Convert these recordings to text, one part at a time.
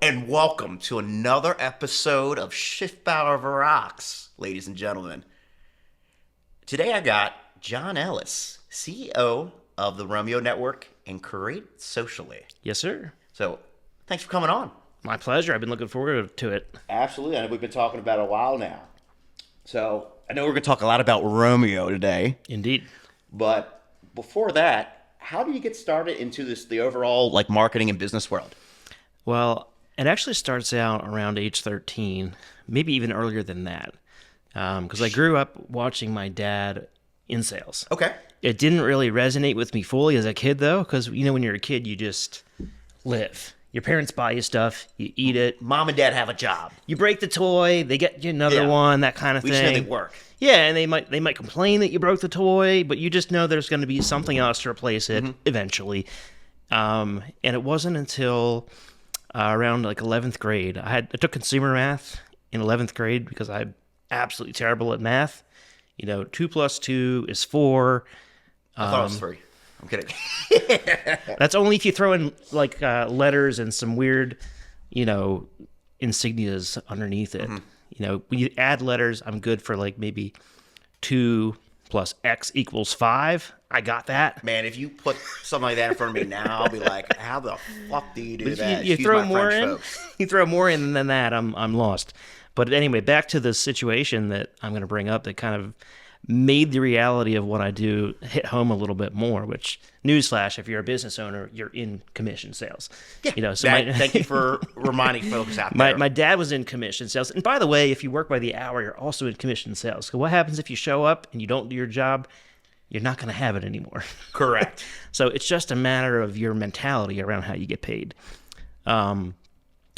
and welcome to another episode of Schiffbauer Over Rocks, ladies and gentlemen. Today I got John Ellis, CEO of the Romeo Network and Create Socially. Yes, sir. So, thanks for coming on. My pleasure. I've been looking forward to it. Absolutely. I know we've been talking about it a while now. So, I know we're going to talk a lot about Romeo today. Indeed. But before that, how do you get started into the overall marketing and business world? Well, it actually starts out around age 13, maybe even earlier than that, because I grew up watching my dad in sales. Okay. It didn't really resonate with me fully as a kid, though, because, when you're a kid, you just live. Your parents buy you stuff, you eat it. Mom and dad have a job. You break the toy, they get you another one, that kind of thing. We just know they work. Yeah, and they might complain that you broke the toy, but you just know there's going to be something else to replace it eventually. And it wasn't until around 11th grade. I took consumer math in 11th grade because I'm absolutely terrible at math. 2 plus 2 is 4. I thought it was 3. I'm kidding. That's only if you throw in letters and some weird, insignias underneath it. When you add letters, I'm good for maybe 2 plus X equals 5. I got that. Man, if you put something like that in front of me now, I'll be like, how the fuck do you do that? You Excuse throw my more French in. folks. You throw more in than that, I'm lost. But anyway, back to the situation that I'm going to bring up that kind of made the reality of what I do hit home a little bit more. Which, newsflash, if you're a business owner, you're in commission sales. Yeah. Thank you for reminding folks out there. My dad was in commission sales, and by the way, if you work by the hour, you're also in commission sales. So what happens if you show up and you don't do your job? You're not going to have it anymore. Correct. So it's just a matter of your mentality around how you get paid. I'm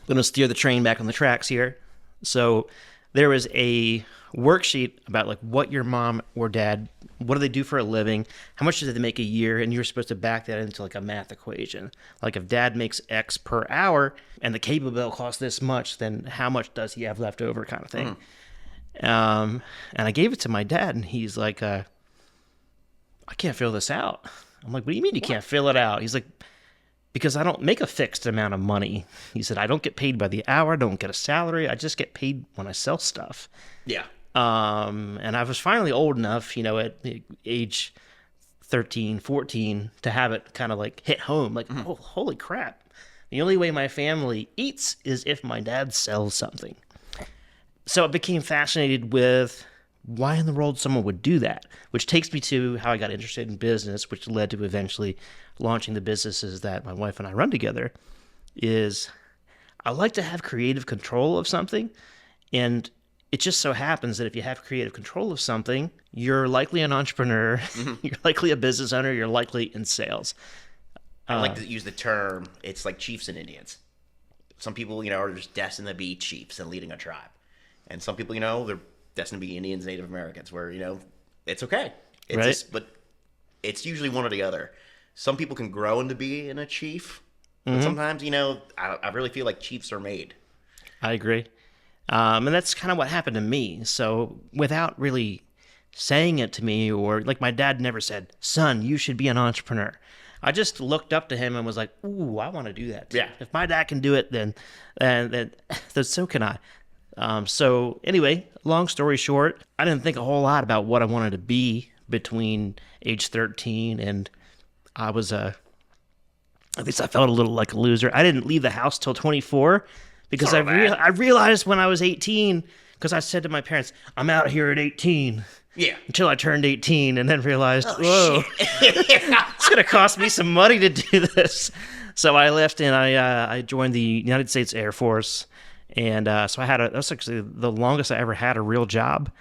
going to steer the train back on the tracks here. So there was a worksheet about what your mom or dad, what do they do for a living, how much do they make a year, and you're supposed to back that into a math equation. If dad makes X per hour and the cable bill costs this much, then how much does he have left over, kind of thing. And I gave it to my dad, and he's like, I can't fill this out. I'm like, what do you mean you can't fill it out? He's like, because I don't make a fixed amount of money. He said, I don't get paid by the hour. I don't get a salary. I just get paid when I sell stuff. Yeah. And I was finally old enough, at age 13, 14, to have it kind of hit home. Oh, holy crap. The only way my family eats is if my dad sells something. So I became fascinated with why in the world someone would do that, which takes me to how I got interested in business, which led to eventually launching the businesses that my wife and I run together. Is I like to have creative control of something, and it just so happens that if you have creative control of something, you're likely an entrepreneur, you're likely a business owner, you're likely in sales. I like to use the term, it's like chiefs and Indians. Some people, are just destined to be chiefs and leading a tribe. And some people, they're destined to be Indians, Native Americans, where, it's okay. It's right. But it's usually one or the other. Some people can grow into being a chief, but sometimes, I really feel like chiefs are made. I agree. And that's kind of what happened to me. So without really saying it to me, or my dad never said, son, you should be an entrepreneur. I just looked up to him and was like, ooh, I want to do that too. Yeah. If my dad can do it, then so can I. So anyway, long story short, I didn't think a whole lot about what I wanted to be between age 13 and I was at least I felt a little like a loser. I didn't leave the house till 24 because I realized when I was 18, because I said to my parents, I'm out here at 18. Yeah. Until I turned 18 and then realized, whoa, it's going to cost me some money to do this. So I left and I joined the United States Air Force. And so that's actually the longest I ever had a real job,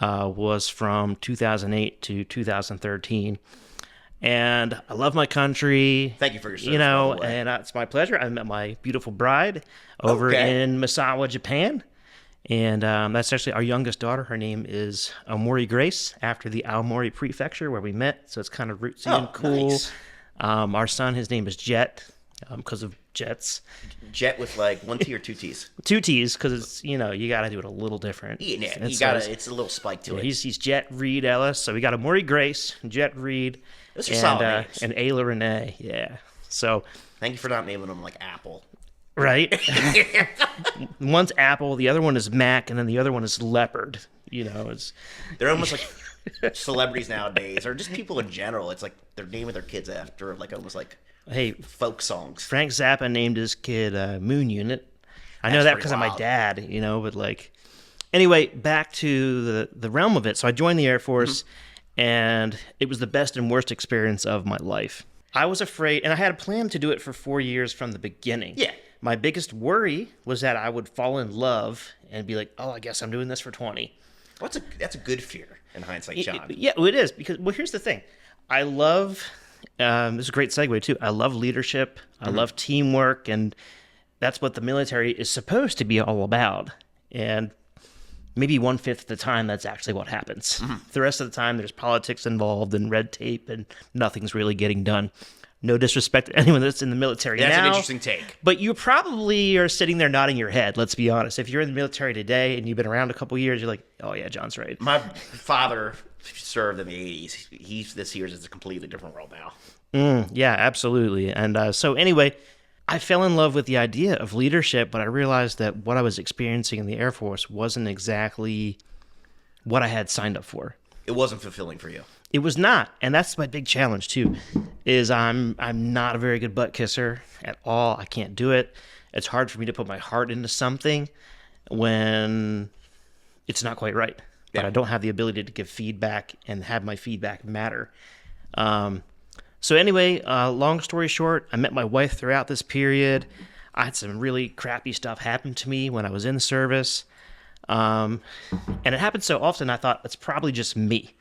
was from 2008 to 2013. And I love my country. Thank you for your service, by the way. And it's my pleasure. I met my beautiful bride over in Misawa, Japan. And that's actually our youngest daughter. Her name is Aomori Grace, after the Aomori Prefecture where we met. So it's kind of rootsy and cool. Nice. Our son, his name is Jet, because of jets. Jet with 1 T or 2 T's? 2 T's, because it's, you got to do it a little different. Yeah, it's a little spike to it. He's Jet Reed Ellis. So we got Aomori Grace, Jet Reed, Those are solid names. and Ayla Renee. Yeah. So thank you for not naming them like Apple. right? One's Apple, the other one is Mac, and then the other one is Leopard. You know, it's They're almost like celebrities nowadays, or just people in general. It's like they're naming their kids after like almost like hey, folk songs. Frank Zappa named his kid Moon Unit. I know That's that pretty because of my wild. dad, you know, but like, anyway, back to the realm of it. So I joined the Air Force, and it was the best and worst experience of my life. I was afraid, and I had a plan to do it for 4 years from the beginning. Yeah. My biggest worry was that I would fall in love and be like, oh, I guess I'm doing this for 20. Well, that's a good fear in hindsight, John. Yeah, well, it is, because, well, here's the thing. I love, this is a great segue too. I love leadership. I love teamwork, and that's what the military is supposed to be all about. And maybe 1/5 of the time, that's actually what happens. The rest of the time, there's politics involved and red tape, and nothing's really getting done. No disrespect to anyone that's in the military That's now. an interesting take. But you probably are sitting there nodding your head, let's be honest. If you're in the military today and you've been around a couple years, you're like, oh yeah, John's right. My father served in the 80s. He's this year's is a completely different world now. Yeah, absolutely. And so anyway, I fell in love with the idea of leadership, but I realized that what I was experiencing in the Air Force wasn't exactly what I had signed up for. It wasn't fulfilling for you. It was not, and that's my big challenge too. Is I'm not a very good butt kisser at all. I can't do it. It's hard for me to put my heart into something when it's not quite right. But Yeah. I don't have the ability to give feedback and have my feedback matter. So anyway, long story short, I met my wife throughout this period. I had some really crappy stuff happen to me when I was in the service. And it happened so often, I thought, it's probably just me.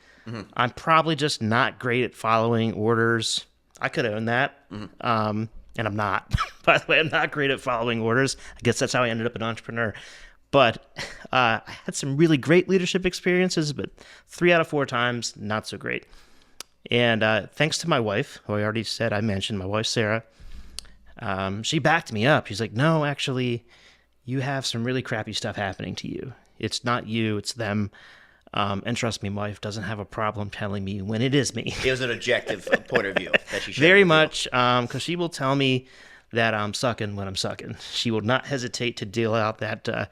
I'm probably just not great at following orders. I could own that. And I'm not. By the way, I'm not great at following orders. I guess that's how I ended up an entrepreneur. But I had some really great leadership experiences, but 3 out of 4 times, not so great. And thanks to my wife, who I already said I mentioned, my wife, Sarah, she backed me up. She's like, no, actually, you have some really crappy stuff happening to you. It's not you, it's them. And trust me, my wife doesn't have a problem telling me when it is me. It was an objective point of view that she shared. Very with you. much, because she will tell me that I'm sucking when I'm sucking. She will not hesitate to deal out that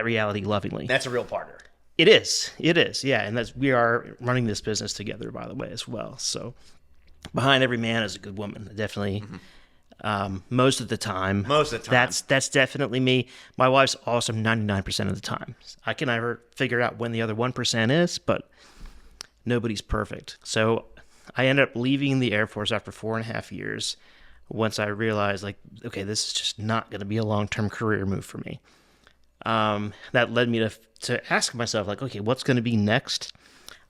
reality lovingly. That's a real partner. It is, yeah, and we are running this business together, by the way, as well. So behind every man is a good woman, definitely. Most of the time. Most of the time. That's definitely me. My wife's awesome 99% of the time. I can never figure out when the other 1% is, but nobody's perfect. So I ended up leaving the Air Force after 4.5 years once I realized, like, okay, this is just not going to be a long-term career move for me. That led me to ask myself, like, okay, what's going to be next?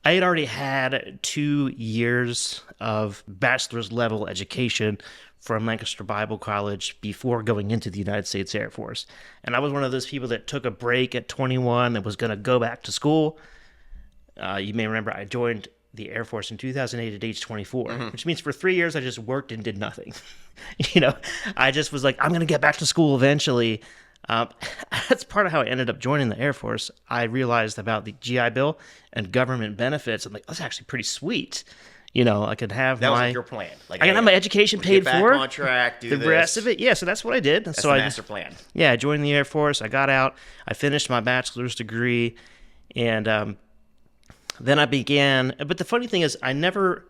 I had already had 2 years of bachelor's level education from Lancaster Bible College before going into the United States Air Force. And I was one of those people that took a break at 21 and was going to go back to school. You may remember I joined the Air Force in 2008 at age 24, which means for 3 years I just worked and did nothing. I just was like, I'm going to get back to school eventually. That's part of how I ended up joining the Air Force. I realized about the GI Bill and government benefits. I'm like, that's actually pretty sweet. I could have That was my like your plan. Like, I can have my education paid get back for. on track, do the this. rest of it, yeah. So that's what I did. That's so the I master plan. Yeah, I joined the Air Force. I got out. I finished my bachelor's degree, and then I began. But the funny thing is, I never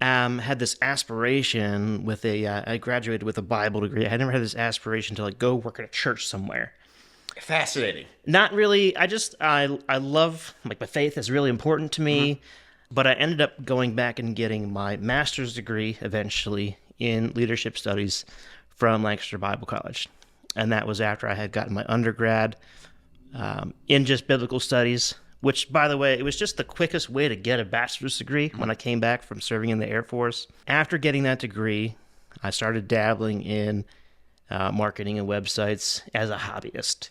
had this aspiration with I graduated with a Bible degree. I never had this aspiration to like go work at a church somewhere. Fascinating. Not really. I love, like, my faith is really important to me. But I ended up going back and getting my master's degree eventually in leadership studies from Lancaster Bible College. And that was after I had gotten my undergrad in just biblical studies, which, by the way, it was just the quickest way to get a bachelor's degree when I came back from serving in the Air Force. After getting that degree, I started dabbling in marketing and websites as a hobbyist.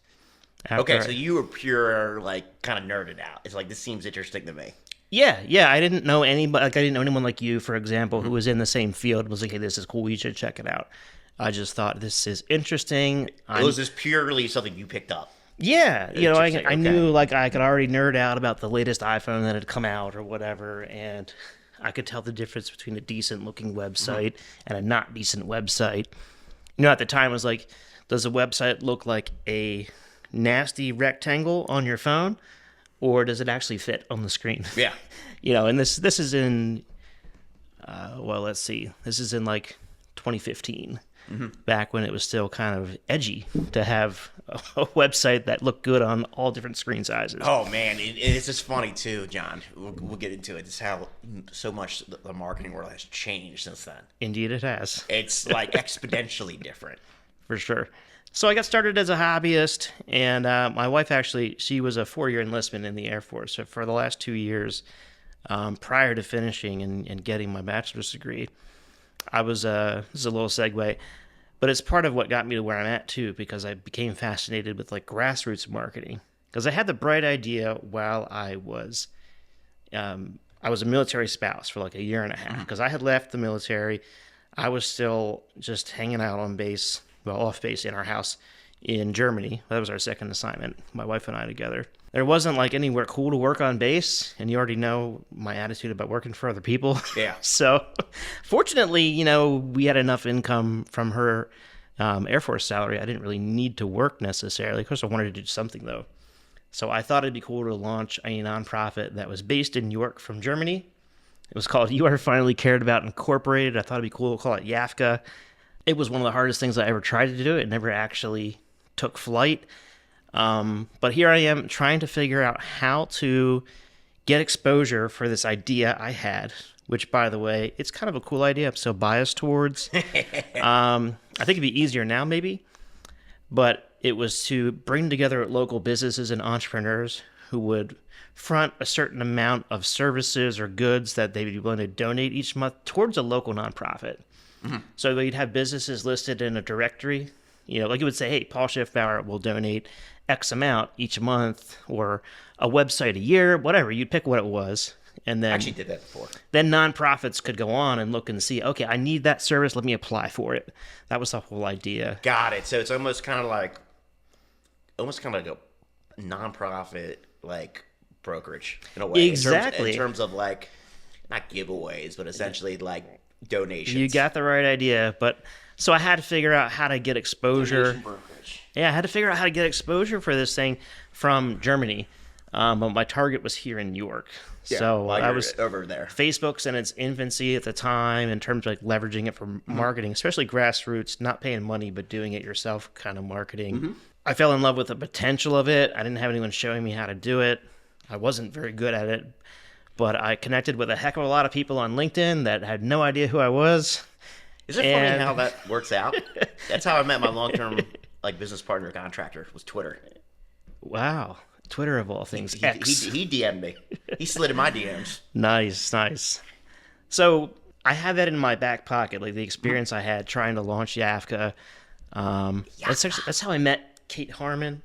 Okay, so you were pure, like, kind of nerded out. It's like, this seems interesting to me. Yeah. I didn't know anybody. Like, I didn't know anyone like you, for example, who was in the same field. Was like, hey, this is cool. You should check it out. I just thought this is interesting. It was just purely something you picked up. Yeah, Interesting, I knew, like, I could already nerd out about the latest iPhone that had come out or whatever, and I could tell the difference between a decent looking website and a not decent website. At the time it was like, does a website look like a nasty rectangle on your phone, or does it actually fit on the screen? Yeah. And this is in, let's see, this is in like 2015, back when it was still kind of edgy to have a website that looked good on all different screen sizes. Oh man, it's just funny too, John. We'll get into it. It's how so much the marketing world has changed since then. Indeed, it has. It's like exponentially different. For sure. So I got started as a hobbyist, and my wife actually, she was a 4-year enlistment in the Air Force. So for the last 2 years, prior to finishing and getting my bachelor's degree, I was, this is a little segue, but it's part of what got me to where I'm at too, because I became fascinated with like grassroots marketing. Because I had the bright idea while I was a military spouse for like a year and a half, because I had left the military. I was still just hanging out on base, off base in our house in Germany. That was our second assignment, my wife and I together. There wasn't like anywhere cool to work on base, and you already know my attitude about working for other people. Yeah. So fortunately, we had enough income from her Air Force salary. I didn't really need to work necessarily. Of course, I wanted to do something though. So I thought it'd be cool to launch a nonprofit that was based in York from Germany. It was called You Are Finally Cared About Incorporated. I thought it'd be cool to call it YAFCA. It was one of the hardest things I ever tried to do. It never actually took flight. But here I am trying to figure out how to get exposure for this idea I had, which, by the way, it's kind of a cool idea I'm so biased towards. I think it'd be easier now, maybe. But it was to bring together local businesses and entrepreneurs who would front a certain amount of services or goods that they would be willing to donate each month towards a local nonprofit. So you'd have businesses listed in a directory, like it would say, hey, Paul Schiffbauer will donate X amount each month, or a website a year, whatever. You'd pick what it was. And then I actually did that before. Then nonprofits could go on and look and see, okay, I need that service. Let me apply for it. That was the whole idea. Got it. So it's almost kind of like a nonprofit, like brokerage in a way. Exactly. In terms of like, not giveaways, but essentially like donations. You got the right idea. But so I had to figure out how to get exposure. Donation brokerage. Yeah, I had to figure out how to get exposure for this thing from Germany. But my target was here in New York. Yeah, so I was over there. Facebook's in its infancy at the time in terms of like leveraging it for marketing, especially grassroots, not paying money, but doing it yourself kind of marketing. I fell in love with the potential of it. I didn't have anyone showing me how to do it. I wasn't very good at it, but I connected with a heck of a lot of people on LinkedIn that had no idea who I was. Is it funny how that works out? That's how I met my long-term business partner contractor, was Twitter. Wow. Twitter of all things. He DM'd me. He slid in my DMs. Nice. So I had that in my back pocket, like the experience I had trying to launch YAFCA. That's how I met Kate Harmon.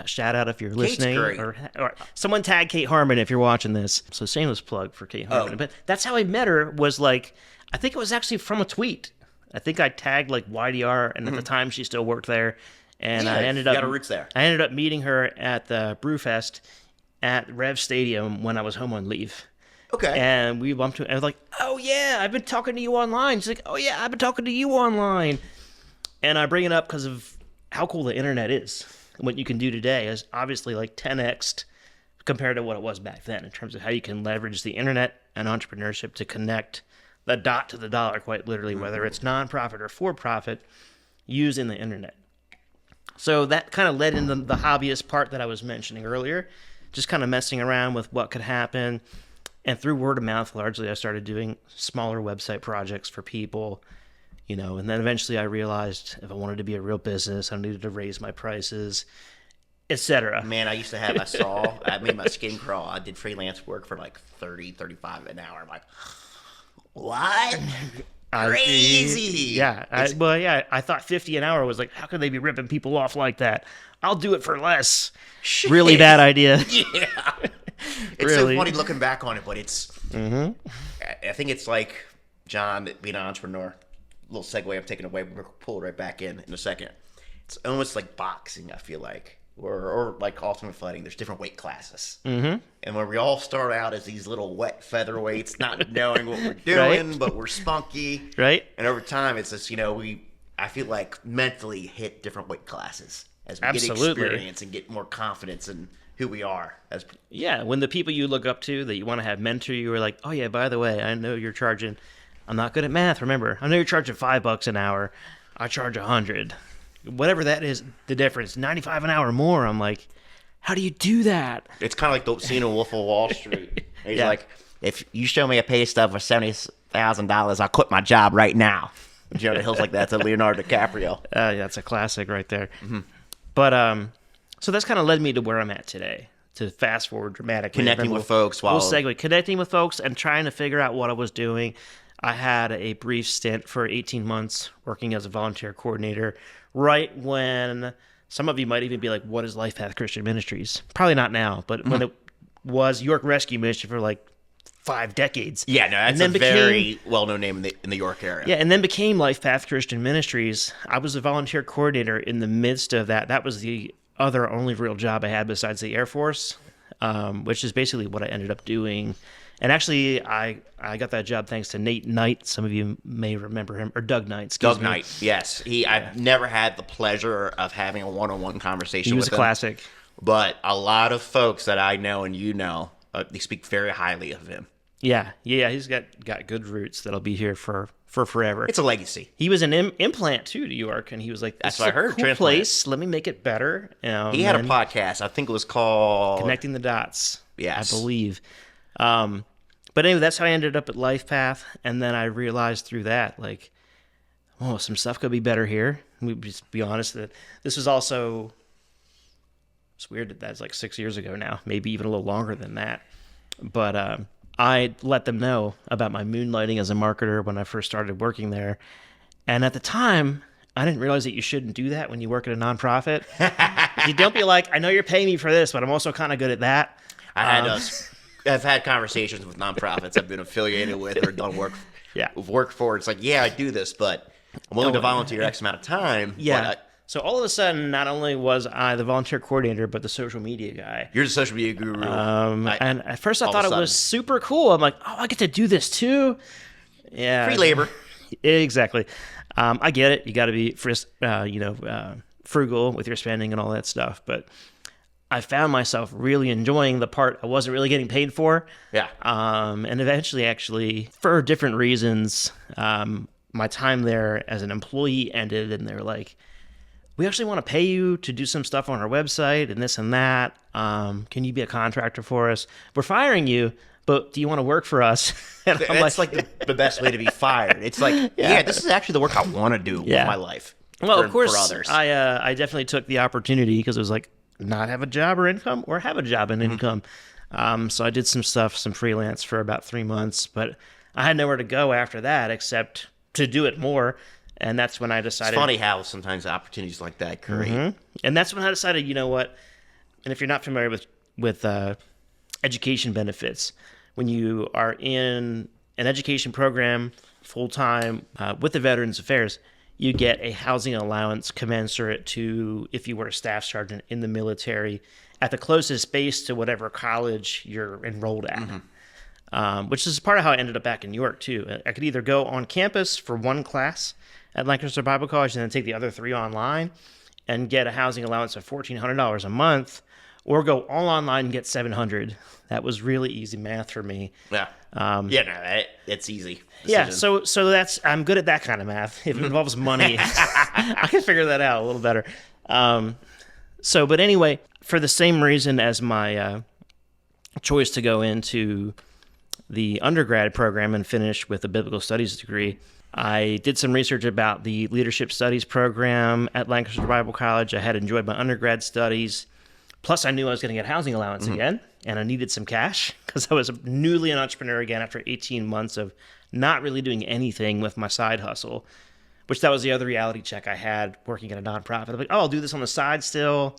Shout out if you're listening. Great. Or someone tag Kate Harmon if you're watching this. So shameless plug for Kate Harmon. But that's how I met her, was like, I think it was actually from a tweet. I think I tagged like YDR, and at the time she still worked there. And I ended up got her roots there. I ended up meeting her at the Brewfest at Rev Stadium when I was home on leave. Okay. And we bumped into, I was like, oh yeah, I've been talking to you online. She's like, oh yeah, I've been talking to you online. And I bring it up because of how cool the internet is. What you can do today is obviously like 10x compared to what it was back then in terms of how you can leverage the internet and entrepreneurship to connect the dot to the dollar, quite literally, whether it's nonprofit or for-profit, using the internet. So that kind of led into the hobbyist part that I was mentioning earlier, just kind of messing around with what could happen. And through word of mouth, largely, I started doing smaller website projects for people, and then eventually I realized if I wanted to be a real business, I needed to raise my prices, etc. Man, I made my skin crawl. I did freelance work for like 30, 35 an hour. I'm like, what? Crazy. I thought 50 an hour was like, how could they be ripping people off like that? I'll do it for less. Shit. Really bad idea. Yeah. It's so funny looking back on it, but it's, I think it's like, John, being an entrepreneur, a little segue I'm taking away, we'll pull it right back in a second. It's almost like boxing, I feel like, or like ultimate fighting. There's different weight classes. And when we all start out as these little wet featherweights, not knowing what we're doing, but we're spunky. Right. And over time, it's just, I I feel like mentally hit different weight classes as we Absolutely. get experience and get more confidence in who we are. Yeah, when the people you look up to that you want to have mentor you are like, oh yeah, by the way, I know you're charging. I'm not good at math. Remember, I know you're charging $5 an hour. I charge 100. Whatever that is, the difference, 95 an hour more. I'm like, how do you do that? It's kind of like the scene in Wolf of Wall Street. He's Yeah. like, if you show me a pay stub for $70,000, I'll quit my job right now. Jonah Hill's like that to Leonardo DiCaprio. Yeah, that's a classic right there. But so that's kind of led me to where I'm at today. To fast forward dramatically, Connecting with folks while... We'll segue. Connecting with folks and trying to figure out what I was doing. I had a brief stint for 18 months working as a volunteer coordinator right when some of you might even be like, what is Life Path Christian Ministries? Probably not now, but when it was York Rescue Ministry for like 5 decades. Yeah, no, that's a very well-known name in the York area. Yeah, and then became Life Path Christian Ministries. I was a volunteer coordinator in the midst of that. That was the other only real job I had besides the Air Force, which is basically what I ended up doing. And actually, I got that job thanks to Nate Knight. Some of you may remember him, or Doug Knight. Doug Knight, yes. I've never had the pleasure of having a one-on-one conversation with him. He was a classic. But a lot of folks that I know and you know, they speak very highly of him. Yeah, he's got good roots that'll be here for forever. It's a legacy. He was an implant too to York, and he was like, "That's what I heard. Cool place. Let me make it better." He had a podcast. I think it was called Connecting the Dots. Yes, I believe. But anyway, that's how I ended up at Life Path, and then I realized through that, like, oh, some stuff could be better here. We just be honest that this was also. It's weird that that's like 6 years ago now, maybe even a little longer than that. But I let them know about my moonlighting as a marketer when I first started working there. And at the time, I didn't realize that you shouldn't do that when you work at a nonprofit. You don't be like, I know you're paying me for this, but I'm also kind of good at that. I've had conversations with nonprofits I've been affiliated with or done work for. It's like, yeah, I do this, but I'm willing to volunteer X amount of time. Yeah. So all of a sudden, not only was I the volunteer coordinator, but the social media guy. You're the social media guru. And at first I thought it was super cool. I'm like, oh, I get to do this too. Yeah. Free labor. Exactly. I get it. You got to be frugal with your spending and all that stuff. But I found myself really enjoying the part I wasn't really getting paid for. Yeah. And eventually, actually, for different reasons, my time there as an employee ended, and they're like, we actually want to pay you to do some stuff on our website and this and that. Can you be a contractor for us? We're firing you, but do you want to work for us? And I'm That's like the best way to be fired. It's like, yeah, this is actually the work I want to do with my life. Well, of course, for others. I definitely took the opportunity because it was like not have a job or income or have a job and income. So I did some stuff, some freelance for about 3 months, but I had nowhere to go after that except to do it more. And that's when I decided... It's funny how sometimes opportunities like that create. Mm-hmm. And that's when I decided, you know what? And if you're not familiar with education benefits, when you are in an education program full-time with the Veterans Affairs, you get a housing allowance commensurate to if you were a staff sergeant in the military at the closest base to whatever college you're enrolled at. Which is part of how I ended up back in New York, too. I could either go on campus for one class at Lancaster Bible College and then take the other 3 online and get a housing allowance of $1,400 a month, or go all online and get $700. That was really easy math for me. Yeah. It's easy. Yeah, so that's I'm good at that kind of math. If it involves money, I can figure that out a little better. But anyway, for the same reason as my choice to go into the undergrad program and finish with a biblical studies degree, I did some research about the leadership studies program at Lancaster Bible College. I had enjoyed my undergrad studies. Plus, I knew I was going to get housing allowance again, and I needed some cash because I was newly an entrepreneur again after 18 months of not really doing anything with my side hustle, which that was the other reality check I had working at a nonprofit. I'm like, oh, I'll do this on the side still.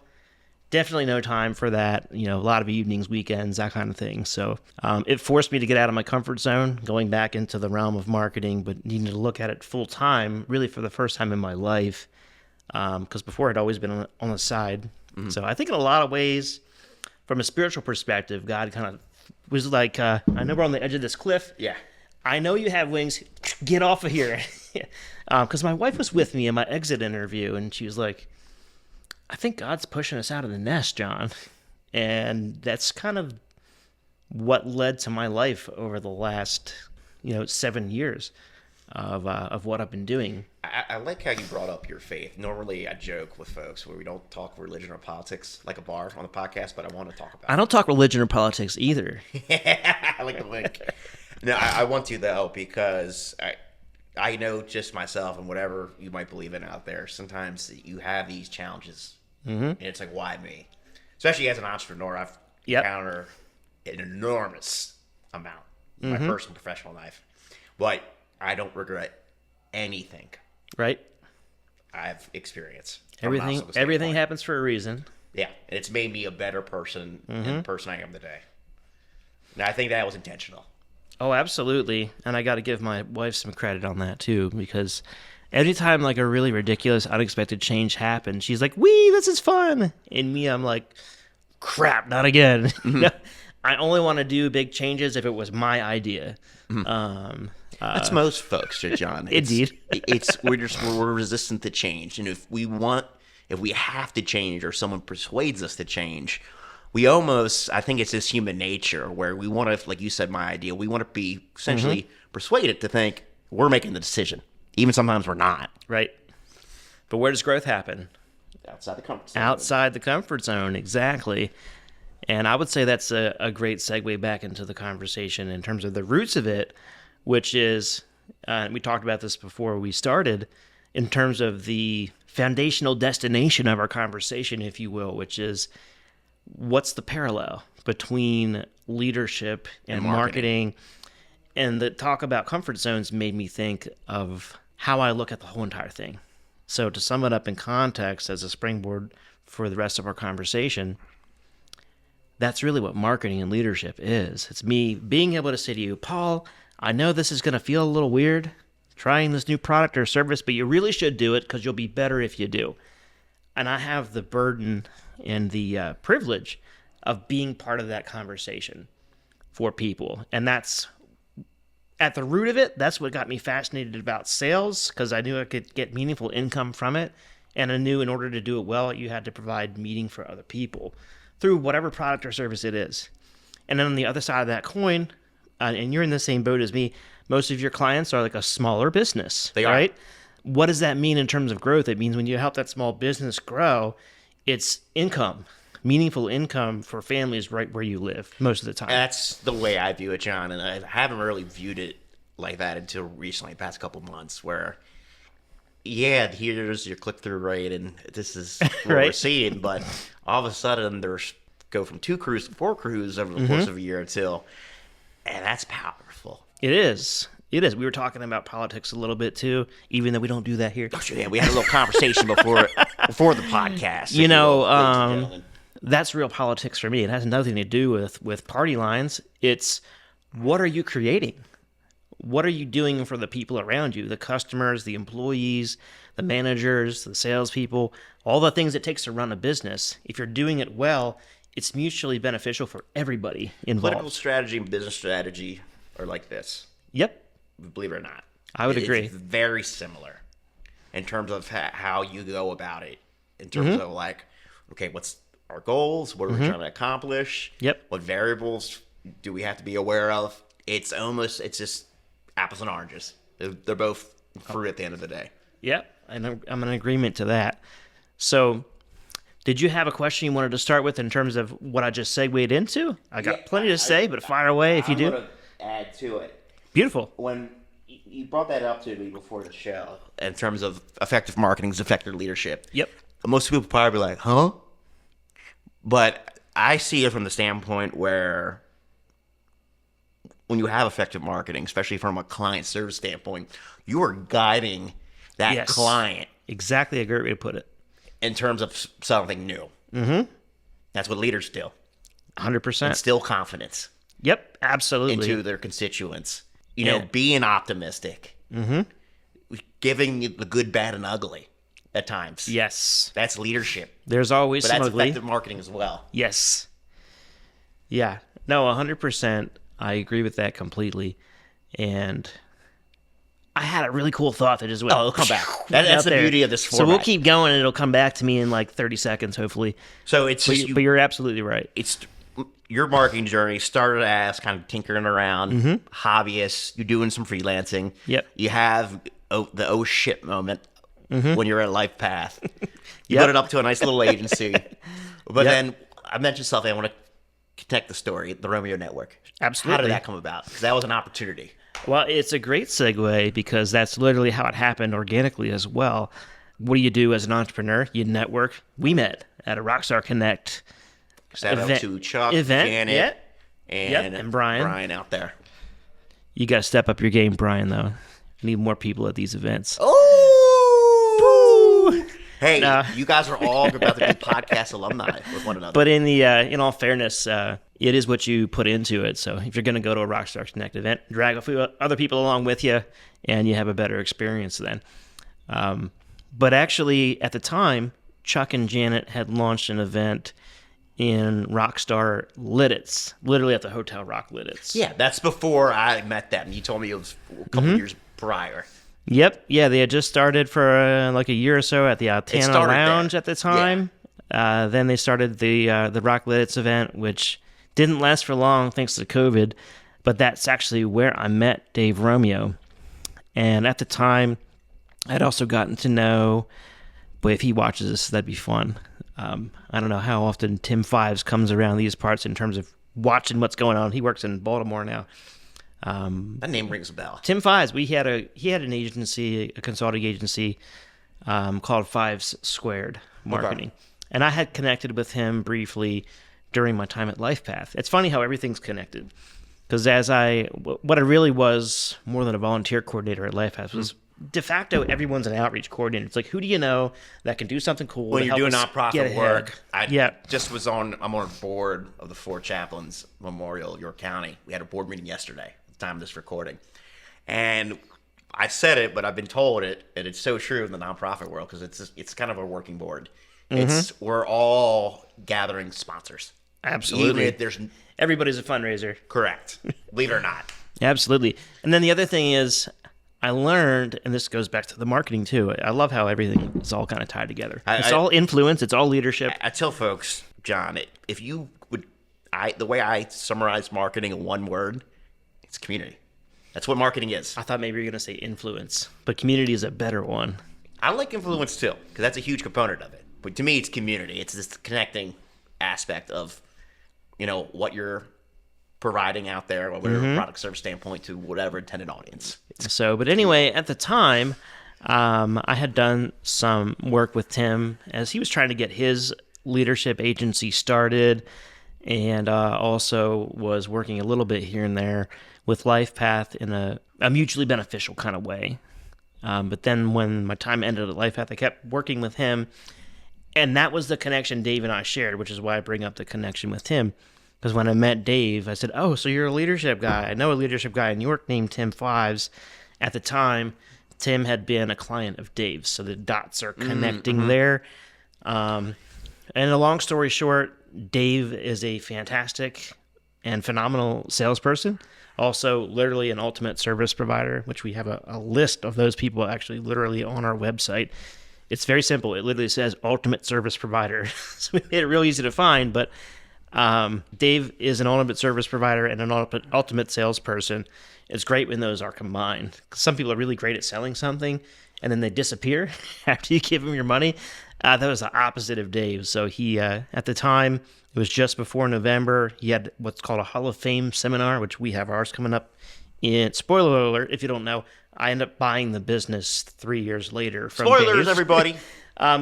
Definitely no time for that. A lot of evenings, weekends, that kind of thing. So it forced me to get out of my comfort zone, going back into the realm of marketing, but needing to look at it full time, really for the first time in my life, because before I'd always been on the side. So I think in a lot of ways, from a spiritual perspective, God kind of was like, I know we're on the edge of this cliff. Yeah. I know you have wings. Get off of here. Because my wife was with me in my exit interview, and she was like, I think God's pushing us out of the nest, John. And that's kind of what led to my life over the last, 7 years of what I've been doing. I like how you brought up your faith. Normally, I joke with folks where we don't talk religion or politics like a bar on the podcast, but I want to talk about I don't talk religion or politics either. I like the link. No, I want to, though, because I know just myself and whatever you might believe in out there, sometimes you have these challenges, and it's like, why me? Especially as an entrepreneur, I've encountered an enormous amount in my personal and professional life. But I don't regret anything Right? I've experienced. Everything happens for a reason. Yeah, and it's made me a better person than the person I am today. And I think that was intentional. Oh, absolutely. And I got to give my wife some credit on that too, because every time like a really ridiculous, unexpected change happens, she's like, "Wee, this is fun." And me, I'm like, "Crap, not again." I only want to do big changes if it was my idea. That's most folks, John. Indeed. We're resistant to change, and if we have to change, or someone persuades us to change, we almost, I think it's this human nature where we want to, like you said, my idea, we want to be essentially persuaded to think we're making the decision, even sometimes we're not. Right. But where does growth happen? Outside the comfort zone. Outside the comfort zone, exactly. And I would say that's a great segue back into the conversation in terms of the roots of it, which is, we talked about this before we started, in terms of the foundational destination of our conversation, if you will, which is what's the parallel between leadership and marketing. And the talk about comfort zones made me think of how I look at the whole entire thing. So to sum it up in context as a springboard for the rest of our conversation, that's really what marketing and leadership is. It's me being able to say to you, Paul, I know this is going to feel a little weird, trying this new product or service, but you really should do it because you'll be better if you do. And I have the burden and the privilege of being part of that conversation for people. And that's at the root of it. That's what got me fascinated about sales, because I knew I could get meaningful income from it. And I knew in order to do it well, you had to provide meaning for other people through whatever product or service it is. And then on the other side of that coin, and you're in the same boat as me, most of your clients are like a smaller business. They are. Right? What does that mean in terms of growth? It means when you help that small business grow, it's income, meaningful income for families right where you live most of the time. That's the way I view it, John, and I haven't really viewed it like that until recently, the past couple months, where, yeah, here's your click-through rate, and this is what Right. we're seeing, but all of a sudden there's go from 2 crews to 4 crews over the course of a year or two, and that's powerful. It is. It is. We were talking about politics a little bit too, even though we don't do that here. Oh, sure, yeah, we had a little conversation before the podcast. You know, that's real politics for me. It has nothing to do with party lines. It's what are you creating? What are you doing for the people around you, the customers, the employees, the managers, the salespeople, all the things it takes to run a business. If you're doing it well, it's mutually beneficial for everybody involved. Political strategy and business strategy are like this. Yep. Believe it or not. I would agree. It's very similar in terms of how you go about it. In terms of like, okay, what's our goals? What are we trying to accomplish? Yep. What variables do we have to be aware of? It's just apples and oranges. They're both fruit at the end of the day. Yep. And I'm in agreement to that. So did you have a question you wanted to start with in terms of what I just segued into? I got plenty to say, but fire away if you do. I'm going to add to it. Beautiful. When you brought that up to me before the show, in terms of effective marketing is effective leadership. Yep. Most people probably be like, huh? But I see it from the standpoint where when you have effective marketing, especially from a client service standpoint, you are guiding that client. Exactly a great way to put it. In terms of something new. Mm-hmm. That's what leaders do. 100%. Instill confidence. Yep, absolutely. Into their constituents. You know, being optimistic. Mm-hmm. Giving the good, bad, and ugly at times. Yes. That's leadership. There's always but some that's ugly. effective marketing as well. Yes. Yeah. No, 100%. I agree with that completely. and I had a really cool thought that just went. Oh, it'll come back. That's the beauty of this format. So we'll keep going, and it'll come back to me in like 30 seconds, hopefully. So it's but, but you're absolutely right. It's your marketing journey started as kind of tinkering around, hobbyist. You're doing some freelancing. Yep. You have the oh shit moment when you're at LifePath. You Yep. put it up to a nice little agency, but then I mentioned something. I want to connect the story, the Romeo Network. Absolutely. How did that come about? Because that was an opportunity. Well, it's a great segue because that's literally how it happened organically as well. What do you do as an entrepreneur? You network. We met at a Rockstar Connect Shout out to Chuck, event, Janet, and Brian. Brian out there. You got to step up your game, Brian, though. You need more people at these events. Oh! Hey, you guys are all about to be podcast alumni with one another. But in all fairness, it is what you put into it. So if you're going to go to a Rockstar Connect event, drag a few other people along with you, and you have a better experience then. But actually, at the time, Chuck and Janet had launched an event in Rockstar Lidditz, literally at the Hotel Rock Lidditz. Yeah, that's before I met them. You told me it was a couple years prior. Yep. Yeah, they had just started for like a year or so at the Altana Lounge there. at the time. Yeah. Then they started the Rock Lidditz event, which didn't last for long thanks to COVID. But that's actually where I met Dave Romeo. And at the time, I'd also gotten to know, boy, if he watches this, that'd be fun. I don't know how often Tim Fives comes around these parts in terms of watching what's going on. He works in Baltimore now. That name rings a bell. Tim Fives, he had an agency, a consulting agency called Fives Squared Marketing. Okay. And I had connected with him briefly during my time at LifePath. It's funny how everything's connected. Because what I really was more than a volunteer coordinator at LifePath was de facto, everyone's an outreach coordinator. It's like, who do you know that can do something cool? When you're doing nonprofit work, I'm on board of the Four Chaplains Memorial, York County. We had a board meeting yesterday at the time of this recording. And I said it, but I've been told it, and it's so true in the nonprofit world because it's kind of a working board. We're all gathering sponsors. Absolutely. Everybody's a fundraiser. Correct. Believe it or not. Absolutely. And then the other thing is, I learned, and this goes back to the marketing too, I love how everything is all kind of tied together. It's all influence, it's all leadership. I tell folks, John, if you would, the way I summarize marketing in one word, it's community. That's what marketing is. I thought maybe you were going to say influence, but community is a better one. I like influence too, because that's a huge component of it. But to me, it's community. It's this connecting aspect of, what you're providing out there, whatever product service standpoint to whatever intended audience. But anyway, at the time, I had done some work with Tim as he was trying to get his leadership agency started, and also was working a little bit here and there with LifePath in a mutually beneficial kind of way. But then when my time ended at LifePath, I kept working with him, and that was the connection Dave and I shared, which is why I bring up the connection with Tim. Because when I met Dave, I said, oh, so you're a leadership guy. I know a leadership guy in New York named Tim Fives. At the time, Tim had been a client of Dave's, so the dots are connecting there. And a long story short, Dave is a fantastic and phenomenal salesperson. Also, literally an ultimate service provider, which we have a list of those people actually literally on our website. It's very simple. It literally says ultimate service provider. So we made it real easy to find, but Dave is an ultimate service provider and an ultimate salesperson. It's great when those are combined. Some people are really great at selling something, and then they disappear after you give them your money. That was the opposite of Dave. So he, at the time, it was just before November, he had what's called a Hall of Fame seminar, which we have ours coming up. Spoiler alert, if you don't know, I ended up buying the business 3 years later from Spoilers, Dave. everybody.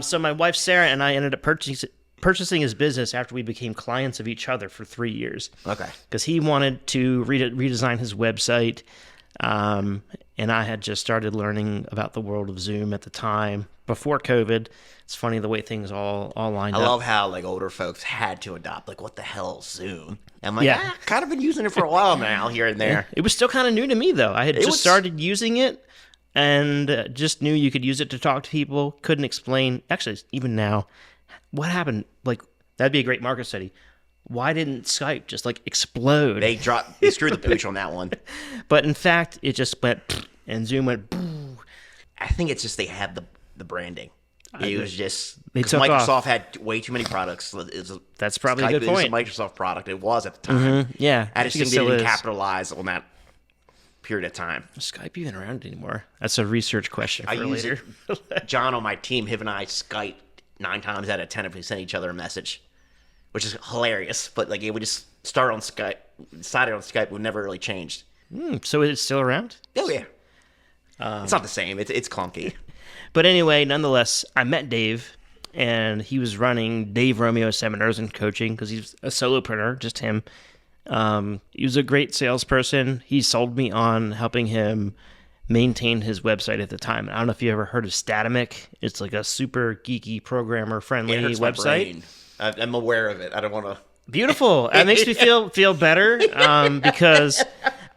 So my wife, Sarah, and I ended up purchasing his business after we became clients of each other for 3 years. Okay. Because he wanted to redesign his website, and I had just started learning about the world of Zoom at the time, before COVID. It's funny the way things all lined up. I love how older folks had to adopt, what the hell is Zoom? I'm like, I've kind of been using it for a while now, here and there. It was still kind of new to me, though. I had just started using it, and just knew you could use it to talk to people. Couldn't explain, actually, even now, what happened. That'd be a great market study. why didn't Skype just like explode? They screwed the pooch on that one. But in fact, it just went, and Zoom went. I think it's just they had the branding. It was just They because took Microsoft off. had way too many products. That's probably a Skype good point. is a Microsoft product. It was at the time. Yeah, I just think it think still they didn't is. capitalize on that period of time. Is Skype even around anymore? That's a research question for I use later. it. John on my team, him and I Skype 9 times out of 10 if we send each other a message, which is hilarious. But like, it would just start on Skype, decided on Skype, would never really changed. So it's still around? Oh yeah, it's not the same. It's clunky. But anyway, nonetheless, I met Dave, and he was running Dave Romeo seminars and coaching because he's a solopreneur, just him. He was a great salesperson. He sold me on helping him maintain his website at the time. I don't know if you ever heard of Statamic. It's like a super geeky, programmer-friendly It hurts my website. brain. I'm aware of it. I don't want to. Beautiful. It makes me feel better because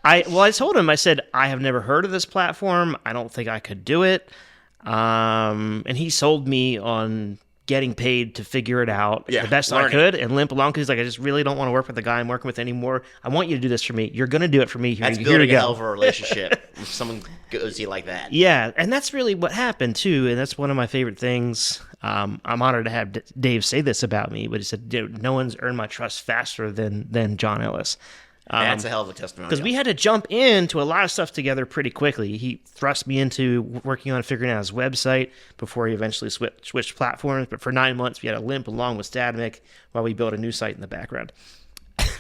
I told him, I said, I have never heard of this platform. I don't think I could do it. And he sold me on getting paid to figure it out the best I could and limp along because he's like, I just really don't want to work with the guy I'm working with anymore. I want you to do this for me. You're going to do it for me. That's Here building to a go. hell of a relationship with someone goes to you like that. Yeah, and that's really what happened too, and that's one of my favorite things. I'm honored to have Dave say this about me, but he said, "Dude, no one's earned my trust faster than John Ellis." That's a hell of a testimony. Because we had to jump into a lot of stuff together pretty quickly. He thrust me into working on figuring out his website before he eventually switched platforms. But for 9 months, we had to limp along with Statamic while we built a new site in the background.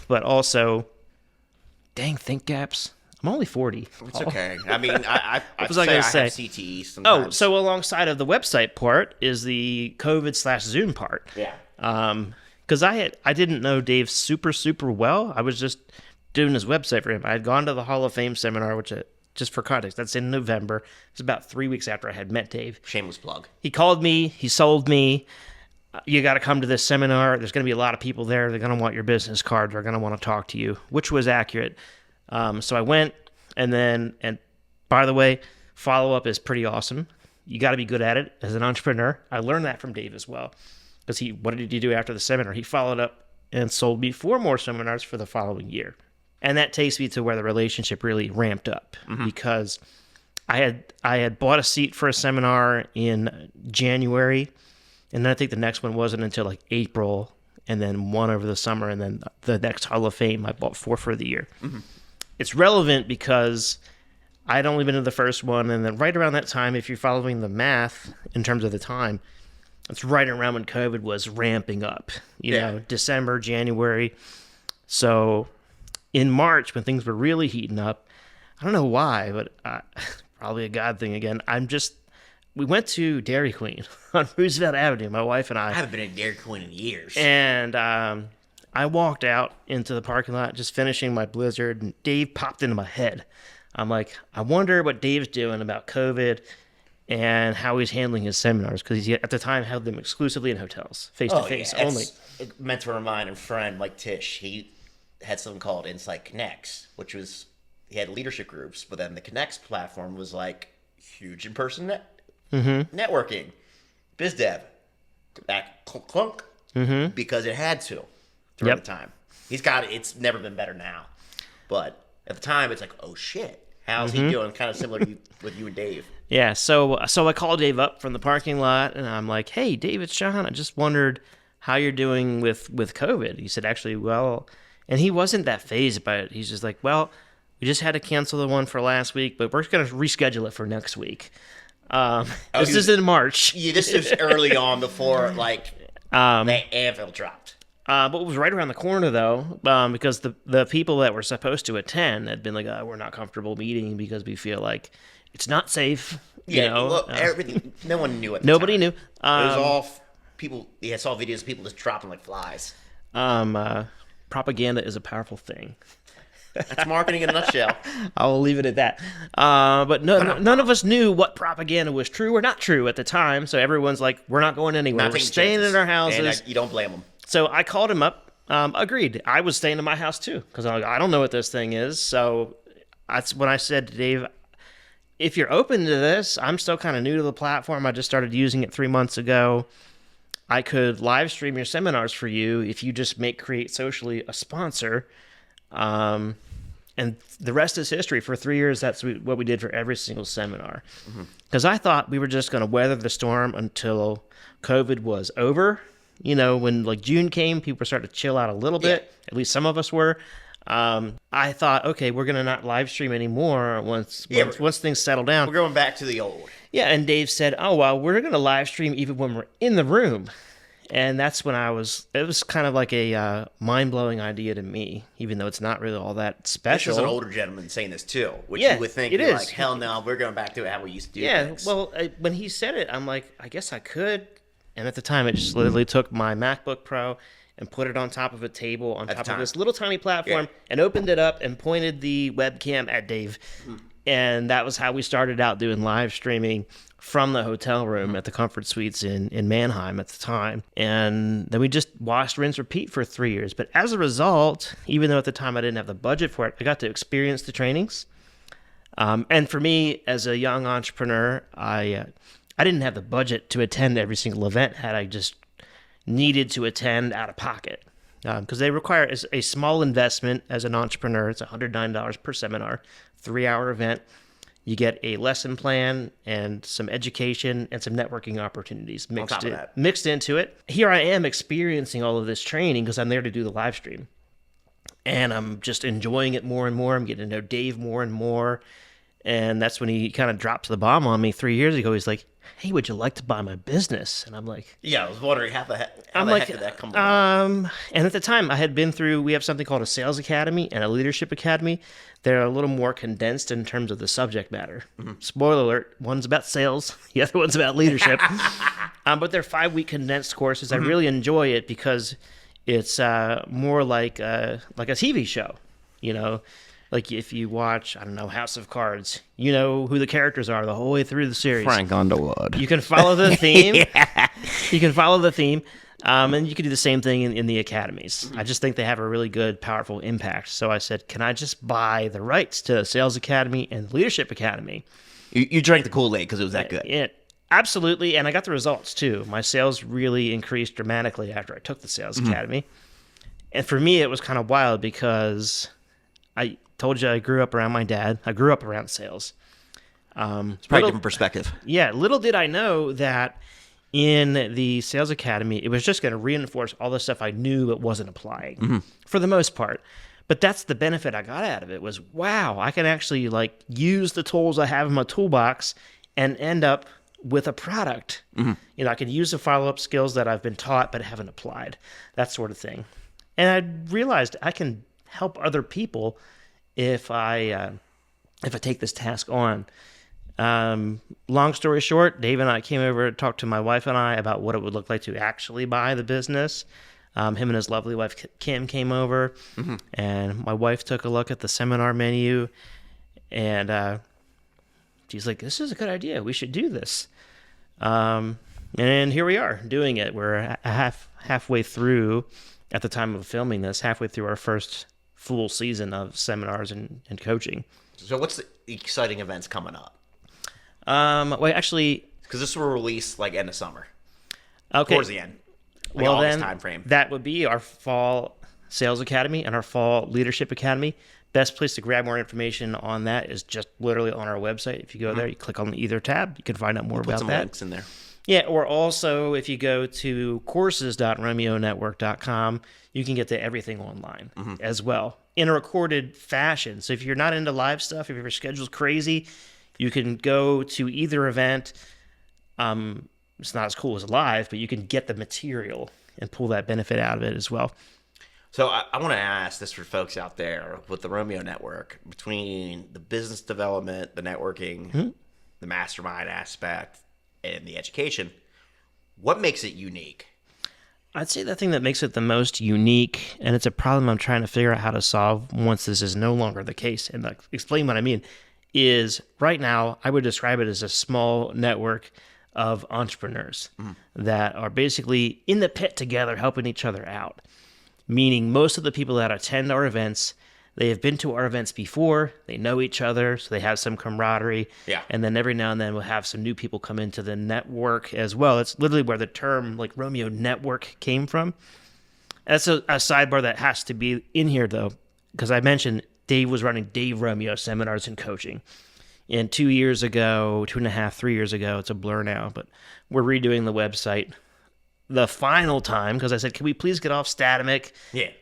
But also, dang, think gaps. I'm only 40. It's okay. I mean, I was I gonna say? have CTE sometimes. Oh, so alongside of the website part is the COVID/Zoom part. Yeah. Because I didn't know Dave super well. I was just doing his website for him. I had gone to the Hall of Fame seminar, which, just for context, that's in November. It's about 3 weeks after I had met Dave. Shameless plug. He called me. He sold me. You got to come to this seminar. There's going to be a lot of people there. They're going to want your business card. They're going to want to talk to you, which was accurate. So I went, and by the way, follow-up is pretty awesome. You got to be good at it as an entrepreneur. I learned that from Dave as well. Because what did he do after the seminar? He followed up and sold me 4 more seminars for the following year. And that takes me to where the relationship really ramped up because I had bought a seat for a seminar in January, and then I think the next one wasn't until like April, and then one over the summer, and then the next Hall of Fame I bought 4 for the year. It's relevant because I'd only been to the first one, and then right around that time, if you're following the math in terms of the time, it's right around when COVID was ramping up, you know, December, January. So in March, when things were really heating up, I don't know why, but probably a God thing again. We went to Dairy Queen on Roosevelt Avenue, my wife and I. I haven't been at Dairy Queen in years. And I walked out into the parking lot, just finishing my Blizzard, and Dave popped into my head. I'm like, I wonder what Dave's doing about COVID and how he's handling his seminars, because he at the time held them exclusively in hotels, face-to-face only. Meant to remind a friend like Tish, he had something called Insight Connects, which was, he had leadership groups, but then the Connects platform was like huge in-person networking, biz dev, back clunk, because it had to during the time. He's got it. It's never been better now, but at the time it's like, oh shit, how's he doing? Kind of similar to with you and Dave. Yeah, so I called Dave up from the parking lot, and I'm like, hey, Dave, it's John. I just wondered how you're doing with COVID. He said, actually, well, and he wasn't that phased by it. He's just like, well, we just had to cancel the one for last week, but we're going to reschedule it for next week. This is in March. Yeah, this was early on before, like, the anvil dropped. But it was right around the corner, though, because the people that were supposed to attend had been like, we're not comfortable meeting because we feel like it's not safe. You know? Look, everything. No one knew it. Nobody knew. It was all people. I saw videos of people just dropping like flies. Propaganda is a powerful thing. That's marketing in a nutshell. I'll leave it at that. But none of us knew what propaganda was true or not true at the time. So everyone's like, we're not going anywhere. We're staying in our houses. And you don't blame them. So I called him up. Agreed. I was staying in my house too because I'm like, I don't know what this thing is. So that's when I said to Dave, if you're open to this, I'm still kind of new to the platform. I just started using it 3 months ago. I could live stream your seminars for you if you just make Create Socially a sponsor. And the rest is history. For 3 years, that's what we did for every single seminar. Because I thought we were just going to weather the storm until COVID was over. You know, when like June came, people started to chill out a little bit. At least some of us were. I thought, okay, we're going to not live stream anymore once things settle down. We're going back to the old. Yeah, and Dave said, oh, well, we're going to live stream even when we're in the room. And that's when it was kind of like a mind-blowing idea to me, even though it's not really all that special. This is an older gentleman saying this too, which you would think, like, hell no, we're going back to how we used to do things. Yeah, well, when he said it, I'm like, I guess I could. And at the time, it just literally took my MacBook Pro and put it on top of a table on top of this little tiny platform and opened it up and pointed the webcam at Dave. And that was how we started out doing live streaming from the hotel room at the Comfort Suites in Mannheim at the time. And then we just washed, rinse, repeat for 3 years. But as a result, even though at the time I didn't have the budget for it, I got to experience the trainings. And for me, as a young entrepreneur, I didn't have the budget to attend every single event had I just needed to attend out of pocket. Because they require a small investment as an entrepreneur. It's $109 per seminar, 3-hour event. You get a lesson plan and some education and some networking opportunities mixed into it. Here I am experiencing all of this training because I'm there to do the live stream. And I'm just enjoying it more and more. I'm getting to know Dave more and more. And that's when he kind of dropped the bomb on me 3 years ago. He's like, hey, would you like to buy my business? And I'm like... Yeah, I was wondering how the heck did that come about? And at the time, I had been through... We have something called a sales academy and a leadership academy. They're a little more condensed in terms of the subject matter. Spoiler alert, one's about sales, the other one's about leadership. But they're 5-week condensed courses. I really enjoy it because it's more like a TV show, you know? Like if you watch, I don't know, House of Cards, you know who the characters are the whole way through the series. Frank Underwood. You can follow the theme. You can follow the theme. And you can do the same thing in the academies. I just think they have a really good, powerful impact. So I said, can I just buy the rights to Sales Academy and Leadership Academy? You drank the Kool-Aid because it was that good. Yeah, absolutely. And I got the results too. My sales really increased dramatically after I took the Sales Academy. And for me, it was kind of wild because I told you I grew up around my dad. I grew up around sales. It's probably a different perspective. Yeah, little did I know that in the Sales Academy, it was just going to reinforce all the stuff I knew but wasn't applying for the most part. But that's the benefit I got out of it was, wow, I can actually like use the tools I have in my toolbox and end up with a product. You know, I can use the follow-up skills that I've been taught but haven't applied, that sort of thing. And I realized I can help other people if I take this task on. Long story short, Dave and I came over to talk to my wife and I about what it would look like to actually buy the business. Him and his lovely wife, Kim, came over, and my wife took a look at the seminar menu, and she's like, this is a good idea. We should do this. And here we are doing it. We're halfway through, at the time of filming this, halfway through our first full season of seminars and coaching. So what's the exciting events coming up? Well, actually... Because this will release like end of summer. Okay. Towards the end. Like well, August then, time frame. That would be our fall Sales Academy and our fall Leadership Academy. Best place to grab more information on that is just literally on our website. If you go there, you click on either tab, you can find out more about that. Put some links in there. Yeah, or also if you go to courses.romeonetwork.com, you can get to everything online as well in a recorded fashion. So if you're not into live stuff, if your schedule's crazy, you can go to either event. It's not as cool as live, but you can get the material and pull that benefit out of it as well. So I want to ask this for folks out there with the Romeo Network, between the business development, the networking, the mastermind aspect, and the education, what makes it unique? I'd say the thing that makes it the most unique, and it's a problem I'm trying to figure out how to solve once this is no longer the case, and explain what I mean, is right now I would describe it as a small network of entrepreneurs that are basically in the pit together helping each other out. Meaning most of the people that attend our events, They have been to our events before. They know each other, so they have some camaraderie. Yeah. And then every now and then we'll have some new people come into the network as well. That's literally where the term like Romeo Network came from. That's a sidebar that has to be in here, though, because I mentioned Dave was running Dave Romeo seminars and coaching. And 2 years ago, 2.5, 3 years ago, it's a blur now, but we're redoing the website the final time because I said, can we please get off Statamic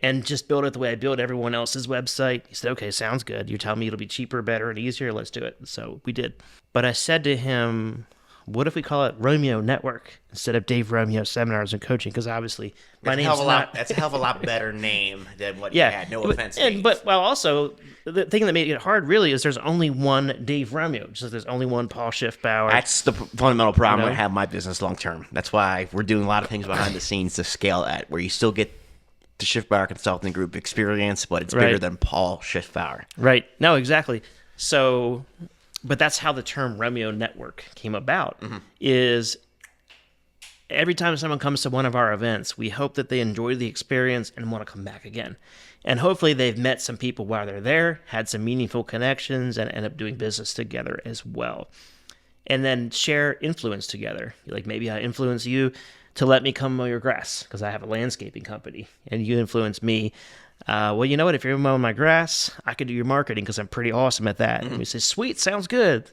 and just build it the way I build everyone else's website? He said, okay, sounds good. You're telling me it'll be cheaper, better, and easier. Let's do it. So we did. But I said to him, what if we call it Romeo Network instead of Dave Romeo Seminars and Coaching? Because obviously my name's not... That's a hell of a lot better name than what you had. No offense. But also, the thing that made it hard really is there's only one Dave Romeo. Just there's only one Paul Schiffbauer. That's the fundamental problem I have in my business long term. That's why we're doing a lot of things behind the scenes to scale that, where you still get the Schiffbauer Consulting Group experience, but it's bigger than Paul Schiffbauer. Right. No, exactly. So... But that's how the term Romeo Network came about, is every time someone comes to one of our events, we hope that they enjoy the experience and want to come back again. And hopefully they've met some people while they're there, had some meaningful connections, and end up doing business together as well. And then share influence together. Like maybe I influence you to let me come mow your grass because I have a landscaping company, and you influence me. Well, you know what? If you're mowing my grass, I could do your marketing because I'm pretty awesome at that. And we say, sweet, sounds good.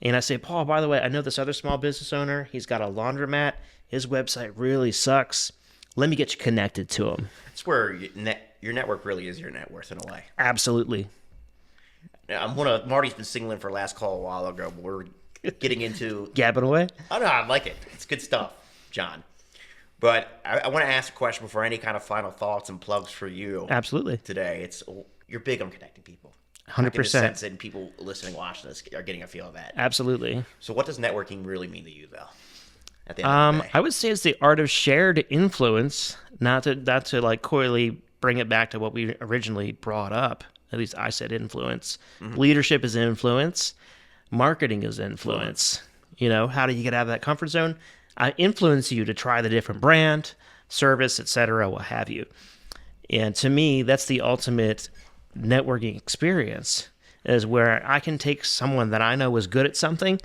And I say, Paul, by the way, I know this other small business owner. He's got a laundromat. His website really sucks. Let me get you connected to him. It's where your network really is your net worth in a way. Absolutely. Now, Marty's been singling for last call a while ago, but we're getting into... Gabbing away? Oh, no, I like it. It's good stuff, John. But I want to ask a question before any kind of final thoughts and plugs for you. Absolutely. Today, you're big on connecting people. 100%. I get a sense that people listening, watching this are getting a feel of that. Absolutely. So what does networking really mean to you, though? At the end of the day? I would say it's the art of shared influence, not to like coyly bring it back to what we originally brought up. At least I said influence. Leadership is influence. Marketing is influence. You know, how do you get out of that comfort zone? I influence you to try the different brand, service, etc., what have you. And to me, that's the ultimate networking experience, is where I can take someone that I know is good at something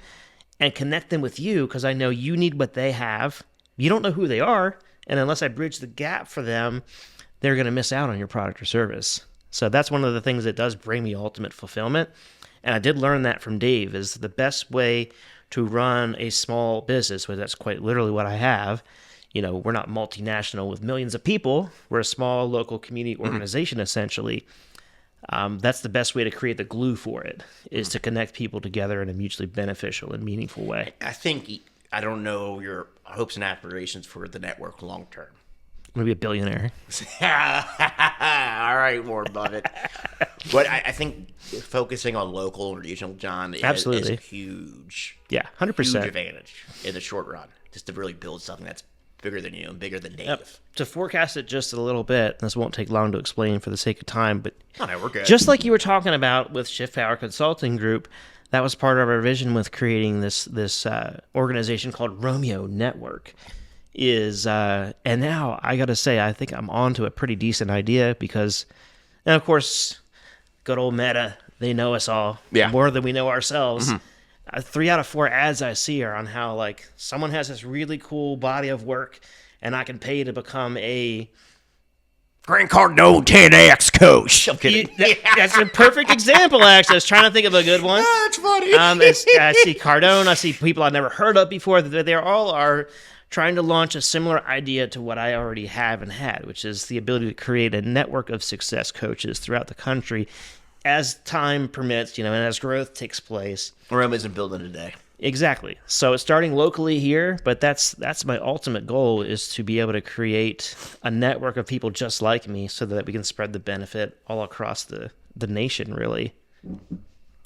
and connect them with you because I know you need what they have. You don't know who they are, and unless I bridge the gap for them, they're going to miss out on your product or service. So that's one of the things that does bring me ultimate fulfillment. And I did learn that from Dave, is the best way to run a small business, where that's quite literally what I have. You know, we're not multinational with millions of people. We're a small local community organization, essentially. That's the best way to create the glue for it, is to connect people together in a mutually beneficial and meaningful way. I don't know your hopes and aspirations for the network long term. I'm going to be a billionaire. All right, Warren Buffett. But I think focusing on local and regional, John, is a huge, 100%. huge advantage in the short run, just to really build something that's bigger than you and bigger than Dave. To forecast it just a little bit, this won't take long to explain for the sake of time, but we're good. Just like you were talking about with Schiffbauer Consulting Group, that was part of our vision with creating this organization called Romeo Network. And now I got to say, I think I'm on to a pretty decent idea because, and of course, good old Meta, they know us all more than we know ourselves. 3 out of 4 ads I see are on how, like, someone has this really cool body of work and I can pay to become a Grant Cardone 10X coach. I'm kidding. That's a perfect example, actually. I was trying to think of a good one. That's funny. I see Cardone. I see people I've never heard of before. They all are trying to launch a similar idea to what I already have and had, which is the ability to create a network of success coaches throughout the country as time permits, and as growth takes place. Rome isn't building today. Exactly. So it's starting locally here, but that's my ultimate goal, is to be able to create a network of people just like me so that we can spread the benefit all across the nation, really.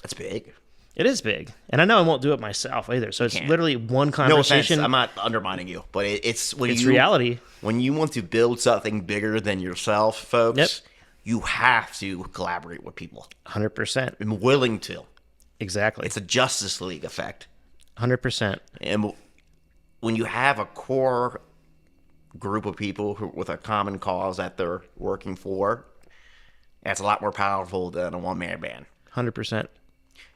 That's big. It is big. And I know I won't do it myself either. So it's literally one conversation. No offense, I'm not undermining you, but it's reality. When you want to build something bigger than yourself, folks, you have to collaborate with people. 100%. I'm willing to. Exactly. It's a Justice League effect. 100%. And when you have a core group of people with a common cause that they're working for, That's a lot more powerful than a one-man band. 100%.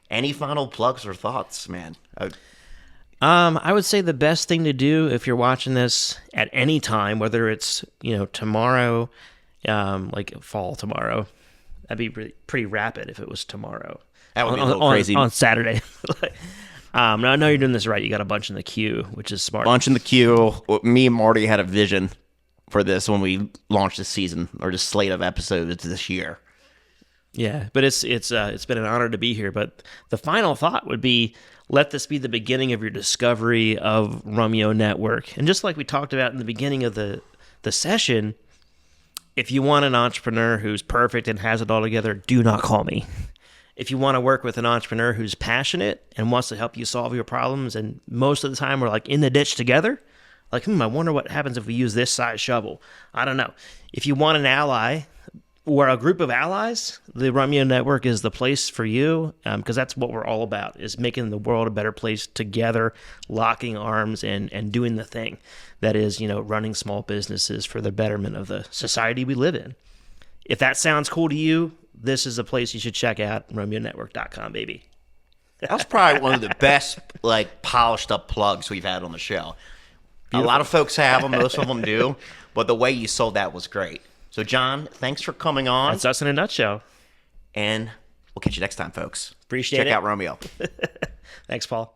Any final plugs or thoughts, man? I would say the best thing to do if you're watching this at any time, whether it's, tomorrow, like fall tomorrow, that'd be pretty rapid if it was tomorrow. That would be a little crazy. On Saturday. I know you're doing this right. You got a bunch in the queue, which is smart. Bunch in the queue. Me and Marty had a vision for this when we launched this season, or this slate of episodes this year. Yeah, but it's been an honor to be here. But the final thought would be, let this be the beginning of your discovery of Romeo Network. And just like we talked about in the beginning of the session, if you want an entrepreneur who's perfect and has it all together, do not call me. If you want to work with an entrepreneur who's passionate and wants to help you solve your problems, and most of the time we're like in the ditch together, like, I wonder what happens if we use this size shovel. I don't know. If you want an ally or a group of allies, the Romeo Network is the place for you, because that's what we're all about, is making the world a better place together, locking arms and doing the thing that is, running small businesses for the betterment of the society we live in. If that sounds cool to you, this is a place you should check out, RomeoNetwork.com, baby. That was probably one of the best, polished up plugs we've had on the show. Beautiful. A lot of folks have them, most of them do, but the way you sold that was great. So, John, thanks for coming on. That's us in a nutshell. And we'll catch you next time, folks. Appreciate it. Check out Romeo. Thanks, Paul.